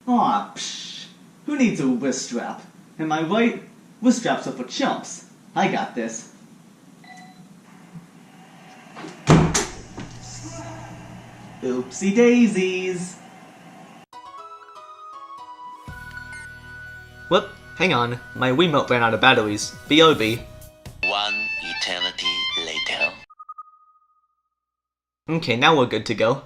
Aw, psh. Who needs a wrist strap? Am I right? Wrist straps are for chumps. I got this. Oopsie daisies. Whoop, hang on. My Wiimote ran out of batteries. B.O.B. One eternity later. Okay, now we're good to go.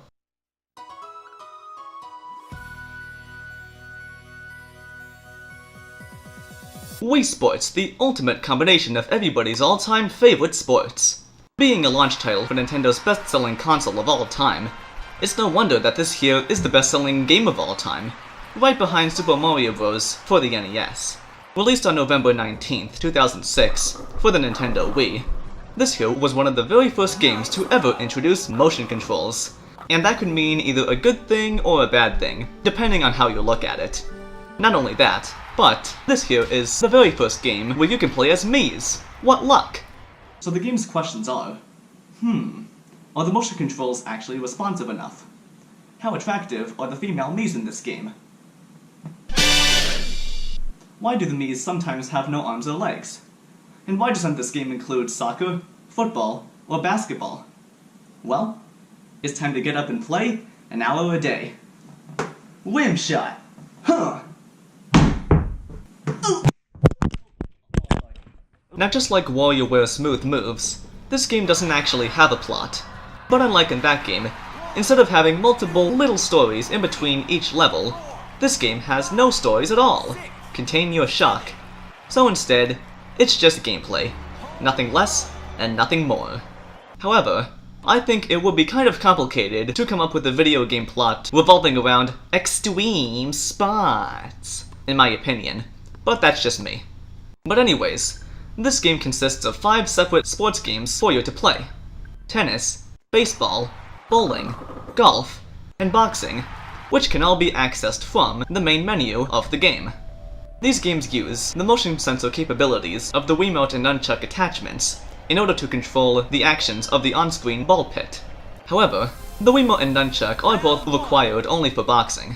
Wii Sports, the ultimate combination of everybody's all-time favorite sports. Being a launch title for Nintendo's best-selling console of all time, it's no wonder that this here is the best-selling game of all time, right behind Super Mario Bros. For the NES. Released on November 19th, 2006, for the Nintendo Wii, this here was one of the very first games to ever introduce motion controls, and that could mean either a good thing or a bad thing, depending on how you look at it. Not only that, but this here is the very first game where you can play as Miis. What luck! So the game's questions are, are the motion controls actually responsive enough? How attractive are the female Miis in this game? Why do the Miis sometimes have no arms or legs? And why doesn't this game include soccer, football, or basketball? Well, it's time to get up and play an hour a day. Whim shot! Huh! Now just like WarioWare smooth moves, this game doesn't actually have a plot. But unlike in that game, instead of having multiple little stories in between each level, this game has no stories at all. Contain your shock. So instead, it's just gameplay. Nothing less, and nothing more. However, I think it would be kind of complicated to come up with a video game plot revolving around extreme sports, in my opinion. But that's just me. But anyways, this game consists of 5 separate sports games for you to play. Tennis, baseball, bowling, golf, and boxing, which can all be accessed from the main menu of the game. These games use the motion sensor capabilities of the Wiimote and Nunchuck attachments in order to control the actions of the on-screen ball pit. However, the Wiimote and Nunchuck are both required only for boxing.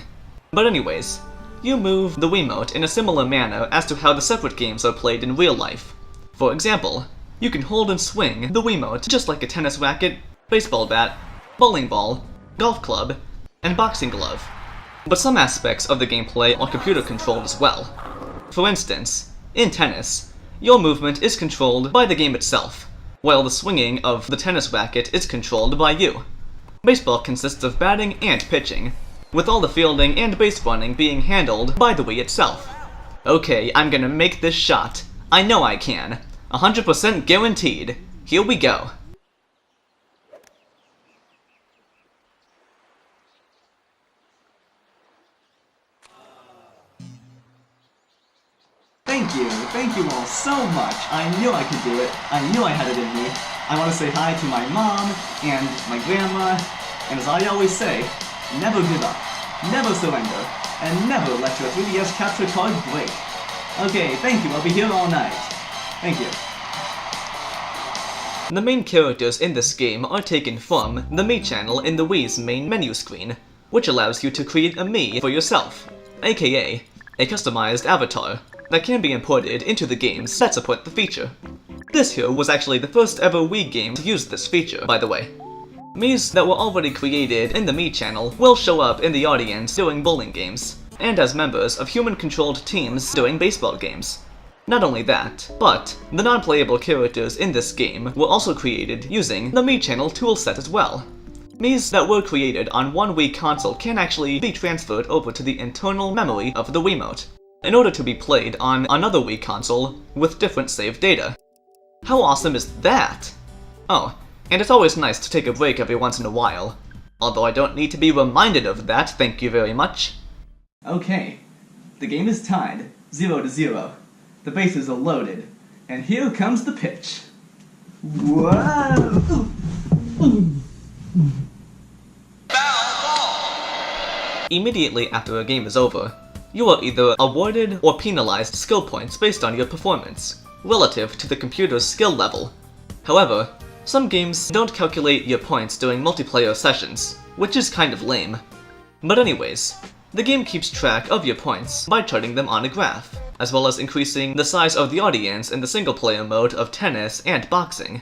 But anyways, you move the Wiimote in a similar manner as to how the separate games are played in real life. For example, you can hold and swing the Wiimote just like a tennis racket, baseball bat, bowling ball, golf club, and boxing glove. But some aspects of the gameplay are computer controlled as well. For instance, in tennis, your movement is controlled by the game itself, while the swinging of the tennis racket is controlled by you. Baseball consists of batting and pitching, with all the fielding and base running being handled by the Wii itself. Okay, I'm gonna make this shot. I know I can. 100% guaranteed. Here we go. Thank you all so much. I knew I could do it. I knew I had it in me. I want to say hi to my mom and my grandma, and as I always say, never give up, never surrender, and never let your 3DS capture card break. Okay, thank you, I'll be here all night. Thank you. The main characters in this game are taken from the Mii channel in the Wii's main menu screen, which allows you to create a Mii for yourself, aka a customized avatar that can be imported into the games that support the feature. This here was actually the first ever Wii game to use this feature, by the way. Miis that were already created in the Mii channel will show up in the audience during bowling games, and as members of human-controlled teams during baseball games. Not only that, but the non-playable characters in this game were also created using the Mii channel toolset as well. Miis that were created on one Wii console can actually be transferred over to the internal memory of the Wiimote, in order to be played on another Wii console with different saved data. How awesome is that? Oh, and it's always nice to take a break every once in a while. Although I don't need to be reminded of that, thank you very much. Okay, the game is tied, 0-0. The bases are loaded, and here comes the pitch. Whoa! Immediately after a game is over, you are either awarded or penalized skill points based on your performance, relative to the computer's skill level. However, some games don't calculate your points during multiplayer sessions, which is kind of lame. But anyways, The game keeps track of your points by charting them on a graph, as well as increasing the size of the audience in the single-player mode of tennis and boxing.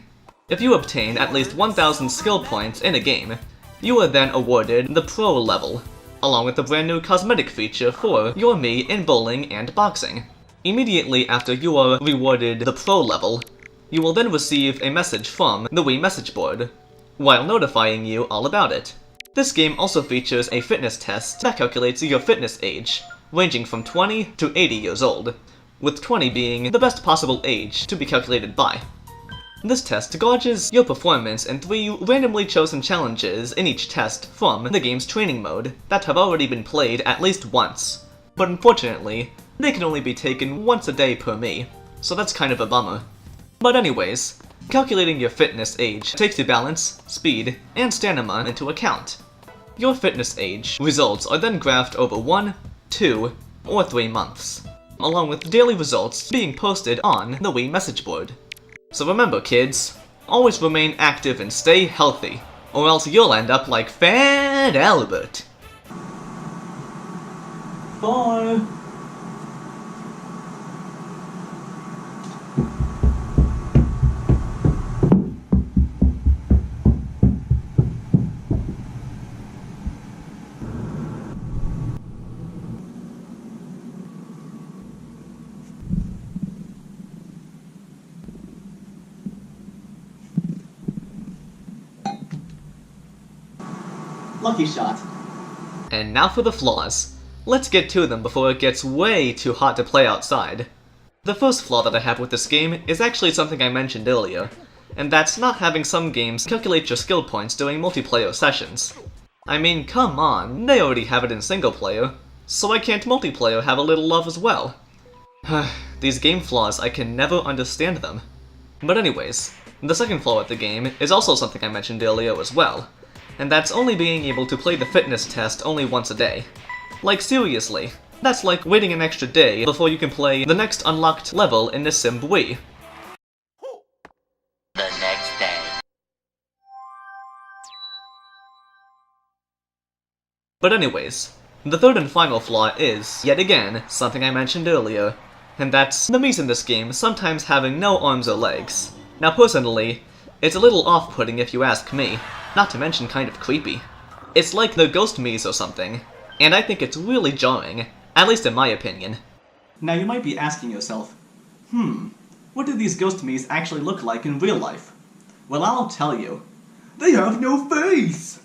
If you obtain at least 1,000 skill points in a game, you are then awarded the Pro level, along with a brand new cosmetic feature for your Mii in bowling and boxing. Immediately after you are rewarded the Pro level, you will then receive a message from the Wii message board, while notifying you all about it. This game also features a fitness test that calculates your fitness age, ranging from 20 to 80 years old, with 20 being the best possible age to be calculated by. This test gauges your performance in 3 randomly chosen challenges in each test from the game's training mode that have already been played at least once, but unfortunately, they can only be taken once a day per Mii, so that's kind of a bummer. But anyways, calculating your fitness age takes your balance, speed, and stamina into account. Your fitness age results are then graphed over 1, 2, or 3 months, along with daily results being posted on the Wii message board. So remember kids, always remain active and stay healthy, or else you'll end up like Fat Albert. Bye! Lucky shot. And now for the flaws. Let's get to them before it gets way too hot to play outside. The first flaw that I have with this game is actually something I mentioned earlier, and that's not having some games calculate your skill points during multiplayer sessions. I mean, come on, they already have it in single player, so why can't multiplayer have a little love as well? These game flaws, I can never understand them. But anyways, the second flaw with the game is also something I mentioned earlier as well, and that's only being able to play the fitness test only once a day. Like seriously, that's like waiting an extra day before you can play the next unlocked level in the Sim Wii. The next day. But anyways, the third and final flaw is, yet again, something I mentioned earlier, and that's the Miis in this game sometimes having no arms or legs. Now personally, it's a little off-putting if you ask me, not to mention kind of creepy. It's like they're ghost Miis or something, and I think it's really jarring, at least in my opinion. Now you might be asking yourself, what do these ghost Miis actually look like in real life? Well, I'll tell you. They have no face!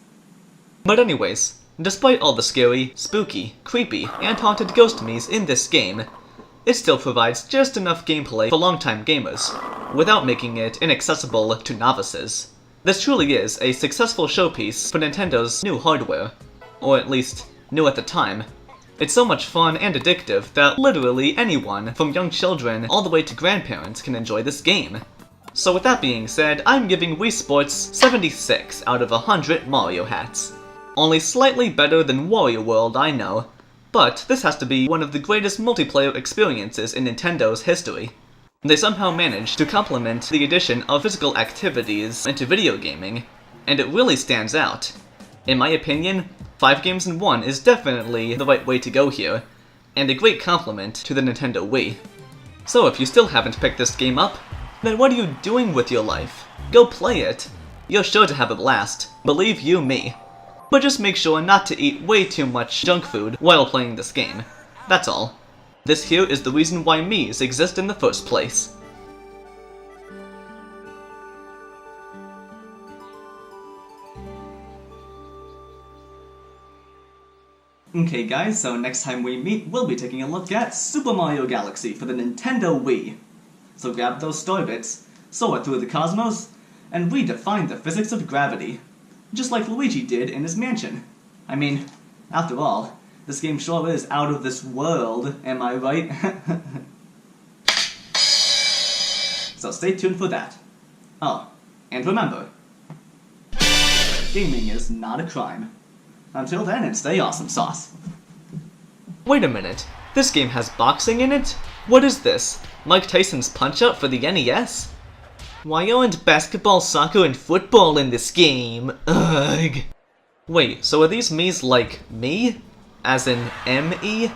But anyways, despite all the scary, spooky, creepy, and haunted ghost Miis in this game, it still provides just enough gameplay for longtime gamers, without making it inaccessible to novices. This truly is a successful showpiece for Nintendo's new hardware, or at least, new at the time. It's so much fun and addictive that literally anyone, from young children all the way to grandparents, can enjoy this game. So with that being said, I'm giving Wii Sports 76 out of 100 Mario hats. Only slightly better than Wario World, I know, but this has to be one of the greatest multiplayer experiences in Nintendo's history. They somehow managed to complement the addition of physical activities into video gaming, and it really stands out. In my opinion, 5 games in 1 is definitely the right way to go here, and a great compliment to the Nintendo Wii. So if you still haven't picked this game up, then what are you doing with your life? Go play it! You're sure to have a blast, believe you me. But just make sure not to eat way too much junk food while playing this game. That's all. This here is the reason why Miis exist in the first place. Okay guys, so next time we meet, we'll be taking a look at Super Mario Galaxy for the Nintendo Wii. So grab those star bits, soar through the cosmos, and redefine the physics of gravity. Just like Luigi did in his mansion. I mean, after all, this game sure is out of this world, am I right? So stay tuned for that. Oh, and remember, gaming is not a crime. Until then, and stay awesome sauce. Wait a minute, this game has boxing in it? What is this? Mike Tyson's Punch-Out for the NES? Why aren't basketball, soccer, and football in this game? Ugh. Wait, so are these Miis like me? As in M-E?